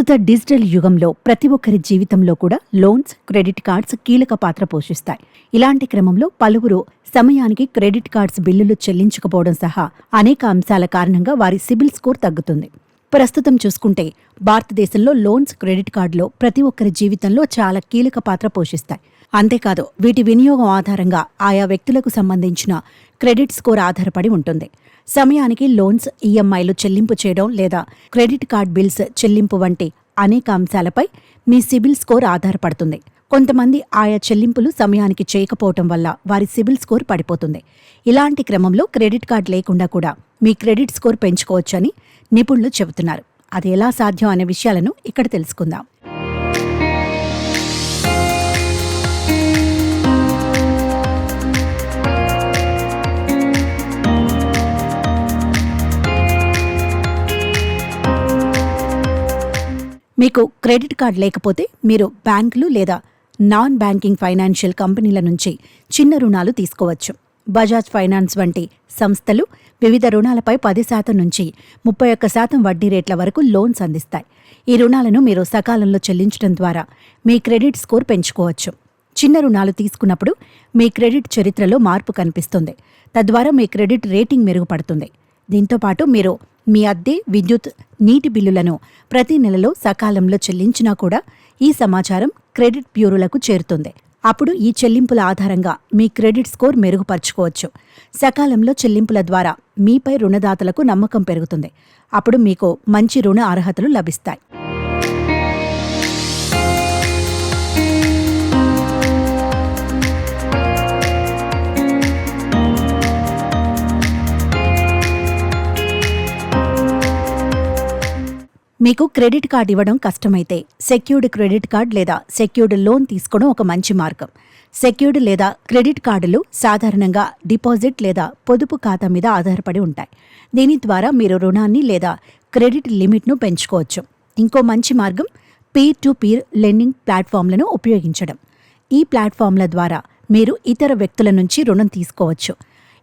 ప్రస్తుత డిజిటల్ యుగంలో ప్రతి ఒక్కరి జీవితంలో కూడా లోన్స్, క్రెడిట్ కార్డ్స్ కీలక పాత్ర పోషిస్తాయి. ఇలాంటి క్రమంలో పలువురు సమయానికి క్రెడిట్ కార్డ్స్ బిల్లులు చెల్లించకపోవడం సహా అనేక అంశాల కారణంగా వారి సిబిల్ స్కోర్ తగ్గుతుంది. ప్రస్తుతం చూసుకుంటే భారతదేశంలో లోన్స్, క్రెడిట్ కార్డులో ప్రతి ఒక్కరి జీవితంలో చాలా కీలక పాత్ర పోషిస్తాయి. అంతేకాదు వీటి వినియోగం ఆధారంగా ఆయా వ్యక్తులకు సంబంధించిన క్రెడిట్ స్కోర్ ఆధారపడి ఉంటుంది. సమయానికి లోన్స్, ఈఎంఐలు చెల్లింపు చేయడం లేదా క్రెడిట్ కార్డ్ బిల్స్ చెల్లింపు వంటి అనేక అంశాలపై మీ సిబిల్ స్కోర్ ఆధారపడుతుంది. కొంతమంది ఆయా చెల్లింపులు సమయానికి చేయకపోవటం వల్ల వారి సిబిల్ స్కోర్ పడిపోతుంది. ఇలాంటి క్రమంలో క్రెడిట్ కార్డ్ లేకుండా కూడా మీ క్రెడిట్ స్కోర్ పెంచుకోవచ్చని నిపుణులు చెబుతున్నారు. అది ఎలా సాధ్యం అనే విషయాలను ఇక్కడ తెలుసుకుందాం. మీకు క్రెడిట్ కార్డ్ లేకపోతే మీరు బ్యాంకులు లేదా నాన్ బ్యాంకింగ్ ఫైనాన్షియల్ కంపెనీల నుంచి చిన్న రుణాలు తీసుకోవచ్చు. బజాజ్ ఫైనాన్స్ వంటి సంస్థలు వివిధ రుణాలపై 10% నుంచి 31% వడ్డీ రేట్ల వరకు లోన్స్ అందిస్తాయి. ఈ రుణాలను మీరు సకాలంలో చెల్లించడం ద్వారా మీ క్రెడిట్ స్కోర్ పెంచుకోవచ్చు. చిన్న రుణాలు తీసుకున్నప్పుడు మీ క్రెడిట్ చరిత్రలో మార్పు కనిపిస్తుంది. తద్వారా మీ క్రెడిట్ రేటింగ్ మెరుగుపడుతుంది. దీంతోపాటు మీరు మీ అద్దె, విద్యుత్, నీటి బిల్లులను ప్రతి నెలలో సకాలంలో చెల్లించినా కూడా ఈ సమాచారం క్రెడిట్ బ్యూరోలకు చేరుతుంది. అప్పుడు ఈ చెల్లింపుల ఆధారంగా మీ క్రెడిట్ స్కోర్ మెరుగుపరుచుకోవచ్చు. సకాలంలో చెల్లింపుల ద్వారా మీపై రుణదాతలకు నమ్మకం పెరుగుతుంది. అప్పుడు మీకు మంచి రుణ అర్హతలు లభిస్తాయి. మీకు క్రెడిట్ కార్డ్ ఇవ్వడం కష్టమైతే సెక్యూర్డ్ క్రెడిట్ కార్డ్ లేదా సెక్యూర్డ్ లోన్ తీసుకోవడం ఒక మంచి మార్గం. సెక్యూర్డ్ లేదా క్రెడిట్ కార్డులు సాధారణంగా డిపాజిట్ లేదా పొదుపు ఖాతా మీద ఆధారపడి ఉంటాయి. దీని ద్వారా మీరు రుణాన్ని లేదా క్రెడిట్ లిమిట్ను పెంచుకోవచ్చు. ఇంకో మంచి మార్గం పీర్ టు పీర్ లెండింగ్ ప్లాట్ఫామ్లను ఉపయోగించడం. ఈ ప్లాట్ఫామ్ల ద్వారా మీరు ఇతర వ్యక్తుల నుంచి రుణం తీసుకోవచ్చు.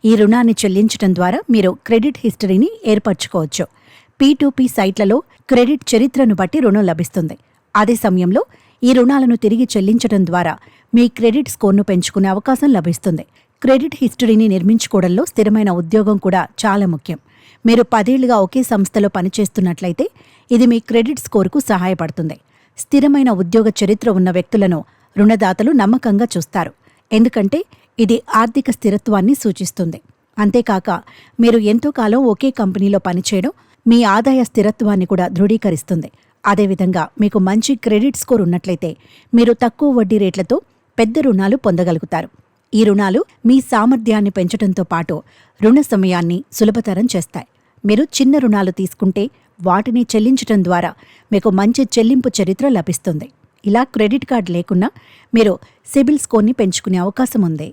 ఈ రుణాన్ని చెల్లించడం ద్వారా మీరు క్రెడిట్ హిస్టరీని ఏర్పరచుకోవచ్చు. P2P సైట్లలో క్రెడిట్ చరిత్రను బట్టి రుణం లభిస్తుంది. అదే సమయంలో ఈ రుణాలను తిరిగి చెల్లించడం ద్వారా మీ క్రెడిట్ స్కోర్ను పెంచుకునే అవకాశం లభిస్తుంది. క్రెడిట్ హిస్టరీని నిర్మించుకోవడంలో స్థిరమైన ఉద్యోగం కూడా చాలా ముఖ్యం. మీరు 10 ఏళ్లుగా ఒకే సంస్థలో పనిచేస్తున్నట్లయితే ఇది మీ క్రెడిట్ స్కోర్కు సహాయపడుతుంది. స్థిరమైన ఉద్యోగ చరిత్ర ఉన్న వ్యక్తులను రుణదాతలు నమ్మకంగా చూస్తారు. ఎందుకంటే ఇది ఆర్థిక స్థిరత్వాన్ని సూచిస్తుంది. అంతేకాక మీరు ఎంతో కాలం ఒకే కంపెనీలో పనిచేయడం మీ ఆదాయ స్థిరత్వాన్ని కూడా ధృవీకరిస్తుంది. అదేవిధంగా మీకు మంచి క్రెడిట్ స్కోర్ ఉన్నట్లయితే మీరు తక్కువ వడ్డీ రేట్లతో పెద్ద రుణాలు పొందగలుగుతారు. ఈ రుణాలు మీ సామర్థ్యాన్ని పెంచడంతో పాటు రుణ సమయాన్ని సులభతరం చేస్తాయి. మీరు చిన్న రుణాలు తీసుకుంటే వాటిని చెల్లించడం ద్వారా మీకు మంచి చెల్లింపు చరిత్ర లభిస్తుంది. ఇలా క్రెడిట్ కార్డు లేకున్నా మీరు సిబిల్ స్కోర్ని పెంచుకునే అవకాశం ఉంది.